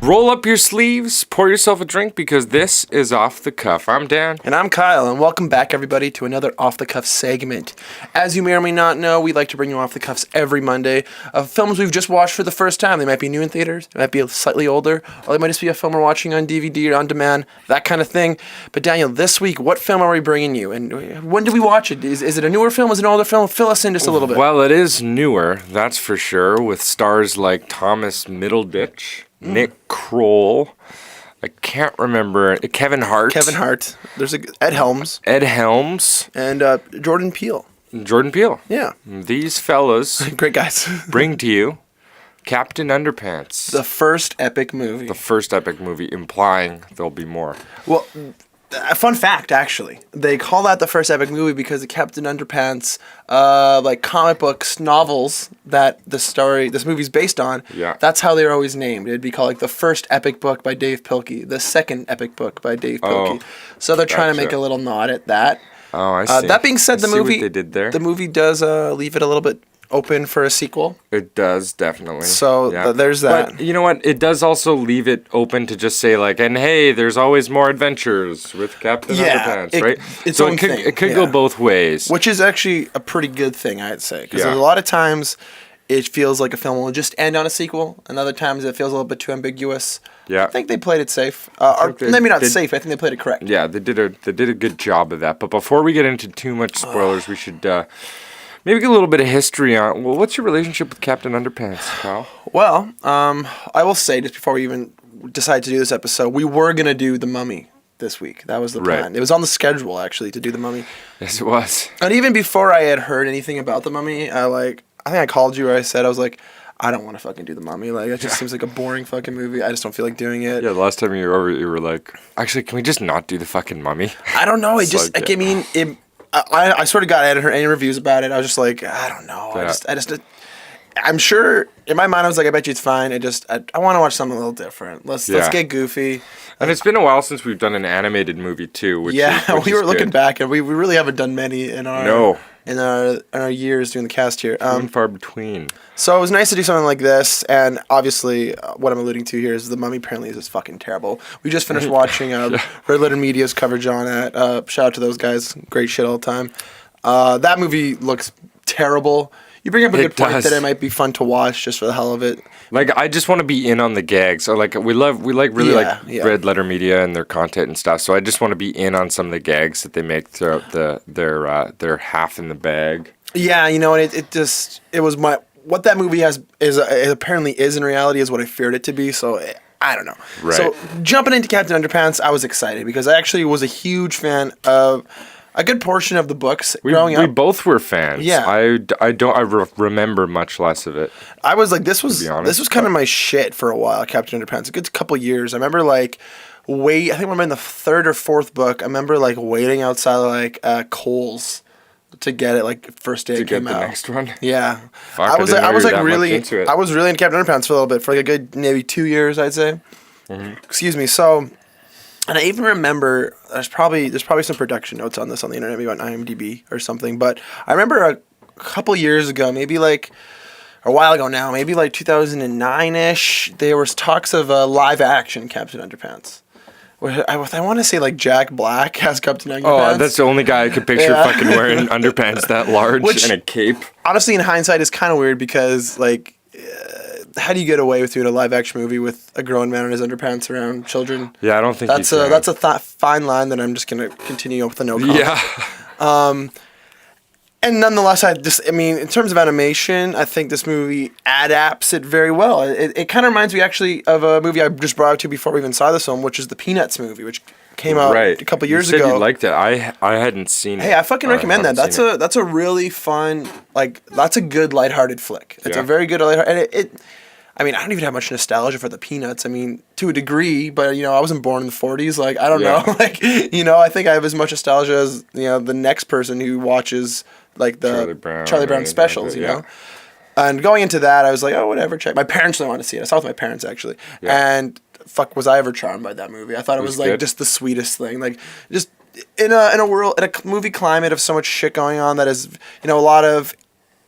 Roll up your sleeves, pour yourself a drink, because this is Off the Cuff. I'm Dan. And I'm Kyle, and welcome back, everybody, to another Off the Cuff segment. As you may or may not know, we like to bring you Off the Cuffs every Monday of films we've just watched for the first time. They might be new in theaters, they might be slightly older, or they might just be a film we're watching on DVD or on demand, that kind of thing. But Daniel, this week, what film are we bringing you? And when did we watch it? Is it a newer film? Is it an older film? Fill us in just a little bit. Well, it is newer, that's for sure, with stars like Thomas Middleditch, Nick Kroll, I can't remember, Kevin Hart. There's Ed Helms. And Jordan Peele. Yeah. These fellas Great guys. bring to you Captain Underpants. The first epic movie. Implying there'll be more. Well, a fun fact, actually. They call that the first epic movie because the Captain Underpants, like comic books, novels that this movie's based on, that's how they were always named. It'd be called like the first epic book by Dave Pilkey, the second epic book by Dave Pilkey. So they're trying to make a little nod at that. Oh, I see. That being said, I see what they did there. The movie does leave it a little bit open for a sequel. It does, definitely. So there's that. But you know what? It does also leave it open to just say like, and hey, there's always more adventures with Captain Underpants, right? So it could go both ways. Which is actually a pretty good thing, I'd say. Because a lot of times it feels like a film will just end on a sequel, and other times it feels a little bit too ambiguous. Yeah. I think they played it safe. Or maybe not safe, I think they played it correct. Yeah, they did a good job of that. But before we get into too much spoilers, we should maybe get a little bit of history on. Well, what's your relationship with Captain Underpants, Kyle? Well, I will say, just before we even decided to do this episode, we were going to do The Mummy this week. That was the plan. Right. It was on the schedule, actually, to do The Mummy. Yes, it was. And even before I had heard anything about The Mummy, I think I called you or I said, I was like, I don't want to fucking do The Mummy. Like, it just seems like a boring fucking movie. I just don't feel like doing it. Yeah, the last time you were over, you were like, actually, can we just not do the fucking Mummy? I don't know. I sort of got any reviews about it. I was just like, I don't know. Yeah. I'm sure in my mind I was like, I bet you it's fine. I want to watch something a little different. Let's get goofy. And it's been a while since we've done an animated movie too. Which we were looking back and we really haven't done many in our years doing the cast here. Few and far between. So it was nice to do something like this, and obviously what I'm alluding to here is The Mummy apparently is just fucking terrible. We just finished watching Red Letter Media's coverage on it. Shout out to those guys. Great shit all the time. That movie looks terrible. You bring up a good point that it might be fun to watch just for the hell of it. Like, I just want to be in on the gags. So like we like Red Letter Media and their content and stuff. So I just want to be in on some of the gags that they make throughout their half in the bag. Yeah, you know, and it was what that movie it apparently is in reality is what I feared it to be. So I don't know. Right. So jumping into Captain Underpants, I was excited because I actually was a huge fan of a good portion of the books growing up. We both were fans. Yeah. I remember much less of it. I was like, this was kind of my shit for a while, Captain Underpants. A good couple years. I remember I think I'm in the third or fourth book. I remember like waiting outside Kohl's to get it like first day it came out. To get the next one? Yeah. Fuck, I was really into Captain Underpants for a little bit, for like a good maybe 2 years, I'd say. Mm-hmm. Excuse me. So, and I even remember there's probably some production notes on this on the internet, maybe on IMDb or something. But I remember a couple years ago, maybe like a while ago now, maybe like 2009-ish, there was talks of a live action Captain Underpants. I want to say like Jack Black has Captain Underpants. Oh, that's the only guy I could picture fucking wearing underpants that large and a cape. Honestly, in hindsight, is kind of weird because like, how do you get away with doing a live action movie with a grown man in his underpants around children? Yeah, I don't think that's a fine line that I'm just gonna continue with the no comment. Yeah. And nonetheless, in terms of animation, I think this movie adapts it very well. It kind of reminds me actually of a movie I just brought up to you before we even saw this film, which is the Peanuts movie, which came out a couple years ago. You said you liked it. I hadn't seen it. Hey, I fucking recommend that. That's a really fun, that's a good lighthearted flick. It's a very good lighthearted, and I don't even have much nostalgia for the Peanuts. To a degree, but I wasn't born in the 40s. I don't know. I think I have as much nostalgia as the next person who watches the Charlie Brown specials. You know. And going into that, I was like, oh, whatever. Check. My parents didn't want to see it. I saw it with my parents actually, and fuck, was I ever charmed by that movie? I thought it was just the sweetest thing. Just in a world, in a movie climate of so much shit going on, that is a lot of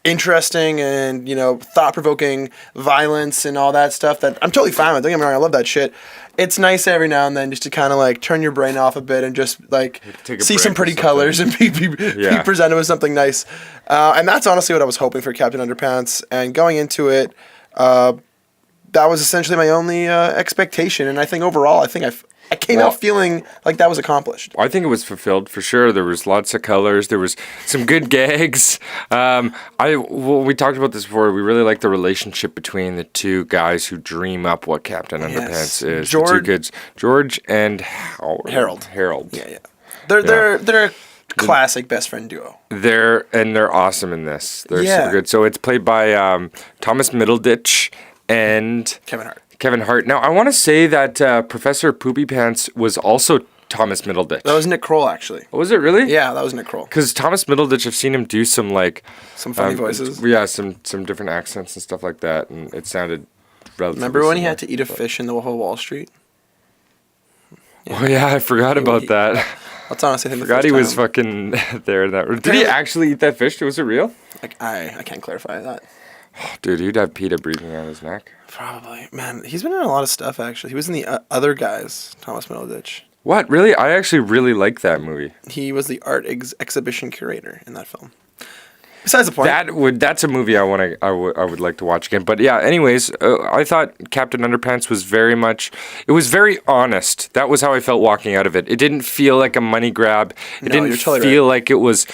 interesting and, thought-provoking violence and all that stuff that I'm totally fine with. Don't get me wrong, I love that shit. It's nice every now and then just to kind of like turn your brain off a bit and just like see some pretty colors and be presented with something nice. And that's honestly what I was hoping for Captain Underpants. And going into it, that was essentially my only expectation. And I think overall, I came out feeling like that was accomplished. I think it was fulfilled for sure. There was lots of colors. There was some good gags. We talked about this before. We really like the relationship between the two guys who dream up what Captain Underpants is. George and Harold. Yeah. They're a classic best friend duo. They're awesome in this. They're super good. So it's played by Thomas Middleditch and Kevin Hart. Now, I want to say that Professor Poopy Pants was also Thomas Middleditch. That was Nick Kroll, actually. Was it really? Yeah, that was Nick Kroll. Because Thomas Middleditch, I've seen him do some funny voices. Yeah, some different accents and stuff like that, and it sounded relatively Remember when he had to eat a fish in the Wolf of Wall Street? Yeah. Oh yeah, I forgot about that. That's honestly, I forgot he was fucking there in that. Did he actually eat that fish? Was it real? I can't clarify that. Oh, dude, he'd have PETA breathing on his neck. Probably. Man, he's been in a lot of stuff, actually. He was in the Other Guys, Thomas Middleditch. What? Really? I actually really like that movie. He was the art exhibition curator in that film. Besides the point. That's a movie I would like to watch again. But yeah, anyways, I thought Captain Underpants was it was very honest. That was how I felt walking out of it. It didn't feel like a money grab. It didn't feel like it was,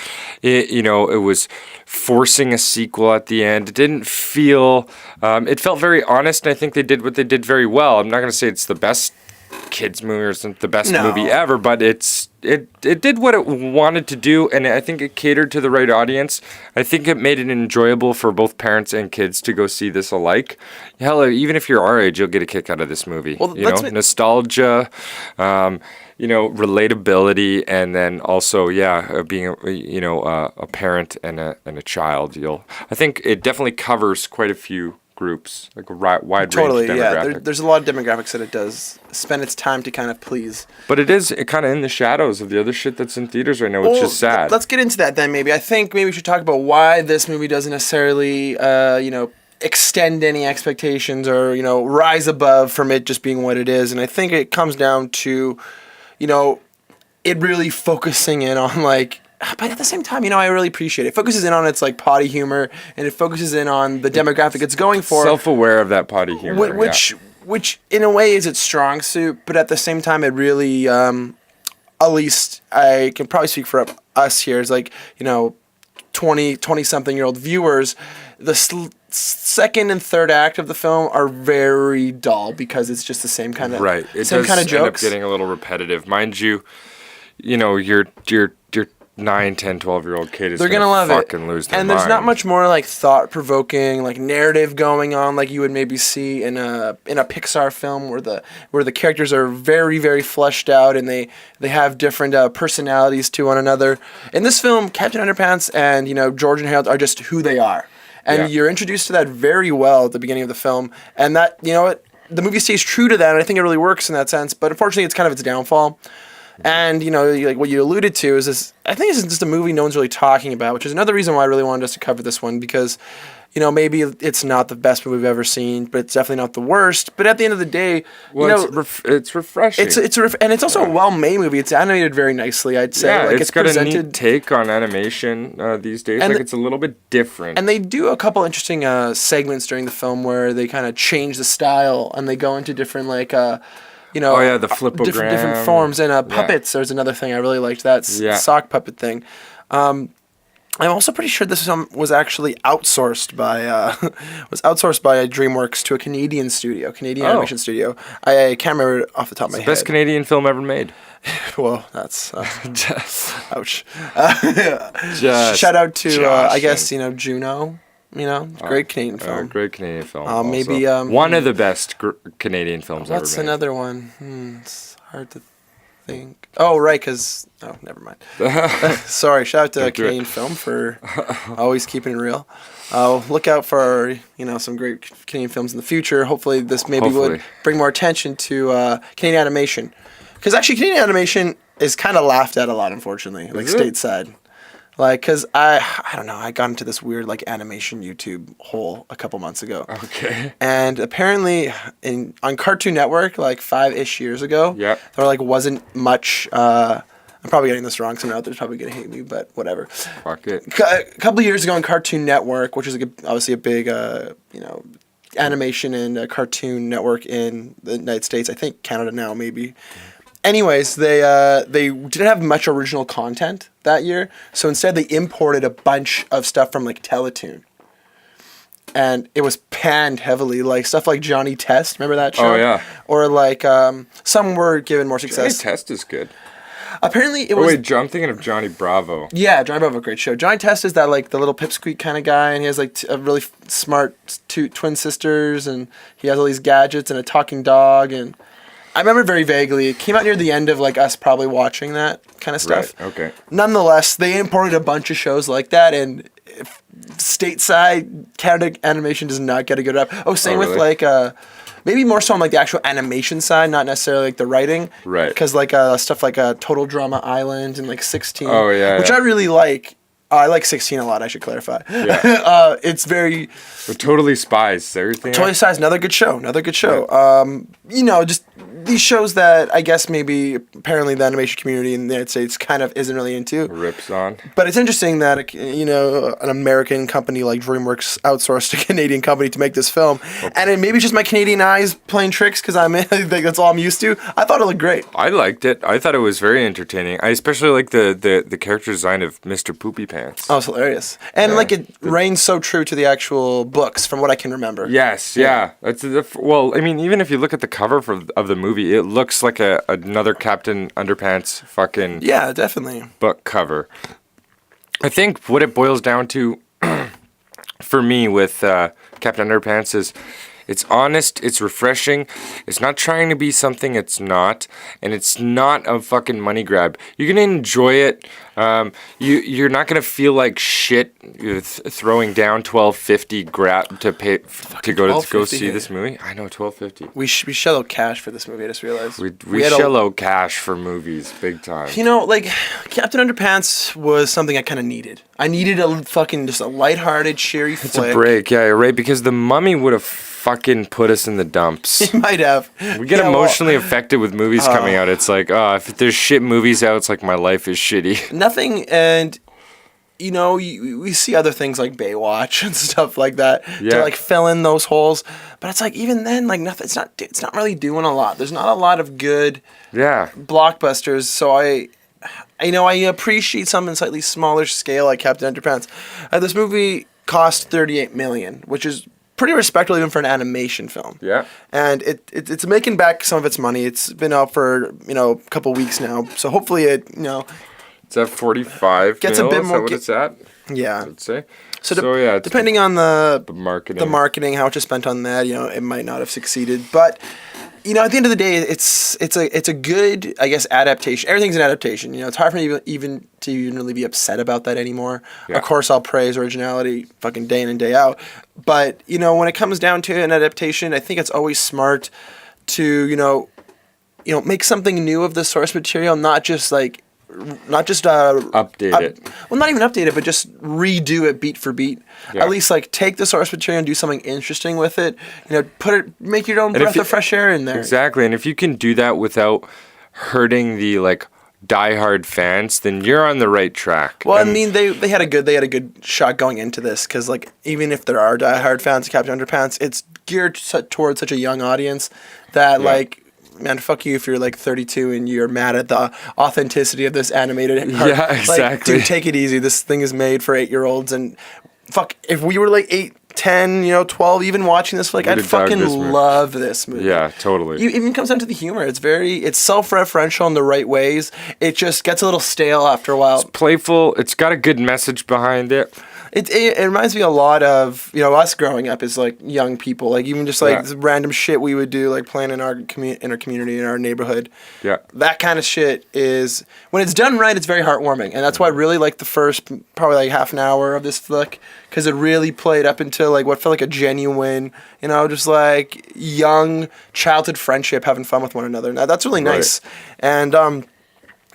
it was forcing a sequel at the end. It didn't feel, it felt very honest, and I think they did what they did very well. I'm not going to say it's the best kids movie or isn't the best movie ever, but it did what it wanted to do, and I think it catered to the right audience. I think it made it enjoyable for both parents and kids to go see this alike. Hell, even if you're our age, you'll get a kick out of this movie. Well, nostalgia, relatability, and then also being a parent and a child. I think it definitely covers quite a few groups, like a wide range demographic. Yeah. There's a lot of demographics that it does spend its time to kind of please. But it kind of in the shadows of the other shit that's in theaters right now, which is sad. Let's get into that then, maybe. I think maybe we should talk about why this movie doesn't necessarily, extend any expectations or, rise above from it just being what it is. And I think it comes down to, it really focusing in on, but at the same time, I really appreciate it. It focuses in on its potty humor, and it focuses in on the demographic it's going for. Self-aware of that potty humor, which in a way is its strong suit, but at the same time, it really, at least I can probably speak for us here, is 20-something-year-old viewers. The second and third act of the film are very dull because it's just the same kind of right. It same does kind of jokes. End up getting a little repetitive, mind you. Your 9, 10, 12-year-old kid is gonna love fucking lose their mind. And there's not much more thought-provoking narrative going on like you would maybe see in a Pixar film where the characters are very, very fleshed out and they have different personalities to one another. In this film, Captain Underpants and George and Harold are just who they are, and you're introduced to that very well at the beginning of the film, and that the movie stays true to that, and I think it really works in that sense. But unfortunately, it's kind of its downfall. And, what you alluded to is this, I think this is just a movie no one's really talking about, which is another reason why I really wanted us to cover this one, because, maybe it's not the best movie we've ever seen, but it's definitely not the worst. But at the end of the day, it's refreshing. And it's also a well-made movie. It's animated very nicely, I'd say. Yeah, it's got a neat take on animation these days. It's a little bit different. And they do a couple interesting segments during the film where they kind of change the style, and they go into different, the flipogram. Different forms. And puppets, there's another thing I really liked, that sock puppet thing. I'm also pretty sure this was actually outsourced by DreamWorks to a Canadian animation studio. I can't remember off the top of my head. Best Canadian film ever made. Well, that's ouch. Shout out to I guess Juno. Great Canadian film. Great Canadian film. Maybe one of the best Canadian films ever made. What's another one? It's hard to think. Oh, right, because never mind. Sorry. Shout out to Canadian Film for always keeping it real. Look out for some great Canadian films in the future. Hopefully, this would bring more attention to Canadian animation, because actually Canadian animation is kind of laughed at a lot, unfortunately, stateside. Like, cause I don't know, I got into this weird like animation YouTube hole a couple months ago. Okay. And apparently, on Cartoon Network, like 5-ish years ago, Yep. there like wasn't much. I'm probably getting this wrong. Someone out there's probably gonna hate me, but whatever. Fuck it. A couple of years ago on Cartoon Network, which is obviously a big, animation and cartoon network in the United States. I think Canada now, maybe. Anyways, they didn't have much original content that year, so instead they imported a bunch of stuff from like Teletoon. And it was panned heavily, like stuff like Johnny Test. Remember that show? Oh, yeah. Or like some were given more success. Johnny Test is good. Apparently it was. Wait, I'm thinking of Johnny Bravo. Yeah, Johnny Bravo, great show. Johnny Test is that like the little pipsqueak kind of guy, and he has like a really smart twin sisters, and he has all these gadgets and a talking dog, and I remember very vaguely. It came out near the end of like us probably watching that kind of stuff. Right. Okay. Nonetheless, they imported a bunch of shows like that, and stateside Canada Animation does not get a good rep. Oh, same with like maybe more so on like the actual animation side, not necessarily like the writing. Right. Because like stuff like Total Drama Island and like 16. Oh yeah. Which I really like. I like 16 a lot, I should clarify. Yeah. It's very... But Totally Spies, everything. Totally Spies, another good show. Yeah. Just these shows that I guess maybe apparently the animation community in the United States kind of isn't really into. Rips on. But it's interesting that, an American company like DreamWorks outsourced a Canadian company to make this film. Okay. And it maybe just my Canadian eyes playing tricks because that's all I'm used to. I thought it looked great. I liked it. I thought it was very entertaining. I especially like the character design of Mr. Poopy Pants. Oh, it's hilarious. And it reigns so true to the actual books from what I can remember. Yes, yeah. Well, I mean, even if you look at the cover of the movie, it looks like another Captain Underpants fucking definitely book cover. I think what it boils down to for me with Captain Underpants is it's honest, it's refreshing, it's not trying to be something it's not, and it's not a fucking money grab. You're gonna enjoy it. You're not gonna feel like shit throwing down $12.50 to pay to go see this movie. I know $12.50. We shell out cash for this movie. I just realized we shell out cash for movies big time. Like Captain Underpants was something I kind of needed. I needed just a lighthearted, cheery flick. It's a break, yeah, right. Because The Mummy would have fucking put us in the dumps. He might have. We get emotionally affected with movies coming out. It's like, if there's shit movies out, it's like my life is shitty. Nothing, and we see other things like Baywatch and stuff like that to like fill in those holes. But it's like even then, like nothing. It's not really doing a lot. There's not a lot of good blockbusters. So I appreciate something slightly smaller scale like Captain Underpants. This movie cost $38 million, which is pretty respectable even for an animation film. Yeah. And it's making back some of its money. It's been out for, a couple weeks now. So hopefully it's at 45 gets mil, a bit more. Is that what it's at? Yeah. I'd say. So depending on the marketing, how much is spent on that, it might not have succeeded. But at the end of the day, it's a good, I guess, adaptation. Everything's an adaptation. It's hard for me even to really be upset about that anymore. Yeah. Of course, I'll praise originality fucking day in and day out. But when it comes down to an adaptation, I think it's always smart to make something new of the source material, not just update it. Well, not even update it, but just redo it beat for beat. Yeah. At least take the source material and do something interesting with it. Make your own breath of fresh air in there. Exactly, and if you can do that without hurting the diehard fans, then you're on the right track. Well, I mean, they had a good shot going into this because even if there are diehard fans of Captain Underpants, it's geared towards such a young audience that man, fuck you if you're 32 and you're mad at the authenticity of this animated. Yeah, exactly. Dude, take it easy. This thing is made for 8-year-olds, and fuck, if we were 8, 10, 12, even watching this, I'd fucking love this movie. Yeah, totally. It even comes down to the humor. It's self-referential in the right ways. It just gets a little stale after a while. It's playful. It's got a good message behind it. It reminds me a lot of us growing up as young people, even just random shit we would do playing in our community, in our neighborhood. Yeah, that kind of shit is, when it's done right, it's very heartwarming, and that's why I really like the first probably half an hour of this flick, because it really played up into what felt like a genuine, just young childhood friendship, having fun with one another. Now that's really nice, and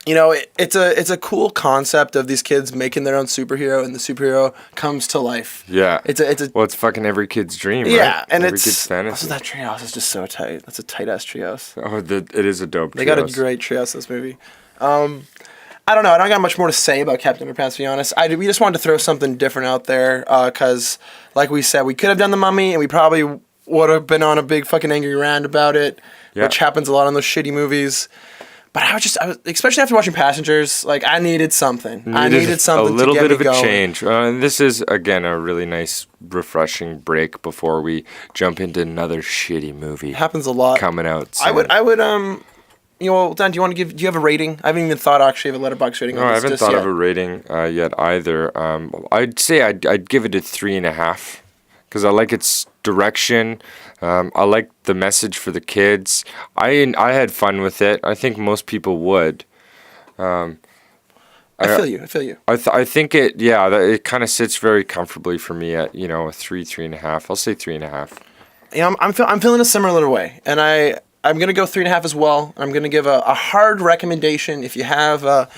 you know, it's a cool concept of these kids making their own superhero, and the superhero comes to life. Yeah. It's fucking every kid's dream, yeah, right? and every it's kid's fantasy. also that treehouse is just so tight. That's a tight ass treehouse. Oh, it is a dope. They got a great treehouse in this movie. I don't know. I don't got much more to say about Captain Underpants, to be honest. We just wanted to throw something different out there because, like we said, we could have done The Mummy, and we probably would have been on a big fucking angry rant about it, which happens a lot in those shitty movies. But I was especially after watching Passengers, like I needed something. I needed something. A little to get bit me of a going. change. This is again a really nice, refreshing break before we jump into another shitty movie. It happens a lot. Coming out soon. I would you know, Dan, do you have a rating? I haven't even thought actually of a Letterboxd rating. No, I haven't thought of a rating yet either. I'd say I'd give it a 3.5 because I like its direction. I like the message for the kids. I had fun with it. I think most people would. I feel you. I think it kind of sits very comfortably for me at a 3.5. I'll say 3.5. Yeah, I'm feeling a similar way, and I'm gonna go 3.5 as well. I'm gonna give a hard recommendation if you have a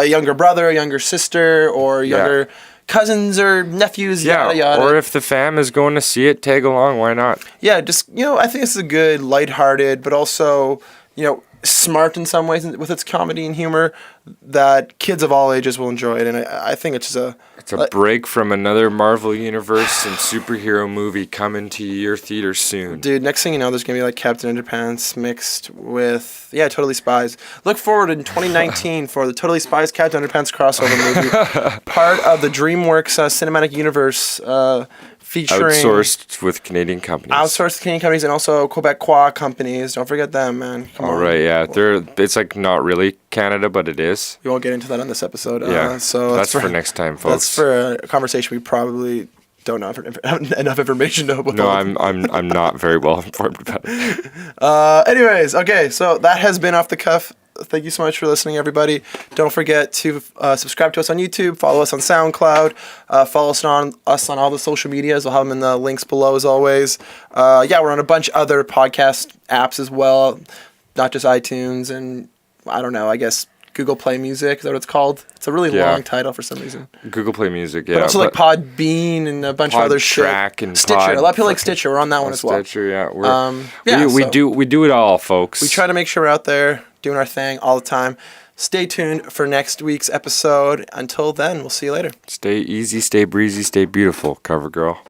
younger brother, a younger sister, or younger cousins or nephews. Yada yada. Or if the fam is going to see it, tag along. Why not? Yeah, just I think this is a good, lighthearted, but also smart in some ways with its comedy and humor that kids of all ages will enjoy it. And I think it's just it's a break from another Marvel Universe and superhero movie coming to your theater soon. Dude, next thing you know, there's going to be like Captain Underpants mixed with, Totally Spies. Look forward in 2019 for the Totally Spies Captain Underpants crossover movie. Part of the DreamWorks cinematic universe featuring... Outsourced with Canadian companies. Outsourced Canadian companies and also Quebecois companies. Don't forget them, man. Come on. Right, yeah. It's like not really Canada, but it is. We won't get into that on this episode. So that's for next time, folks. That's for a conversation we probably don't know enough information to know about. No, I'm not very well informed about it. Anyways, okay, so that has been Off the Cuff. Thank you so much for listening, everybody. Don't forget to subscribe to us on YouTube, follow us on SoundCloud, follow us on all the social medias. We'll have them in the links below as always. We're on a bunch of other podcast apps as well, not just iTunes and I don't know, I guess Google Play Music, is that what it's called? It's a really long title for some reason. Google Play Music, But also like Podbean and a bunch of other shit. And Stitcher. A lot of people like Stitcher. We're on that one as well. Stitcher, yeah. We do it all, folks. We try to make sure we're out there doing our thing all the time. Stay tuned for next week's episode. Until then, we'll see you later. Stay easy, stay breezy, stay beautiful, Cover Girl.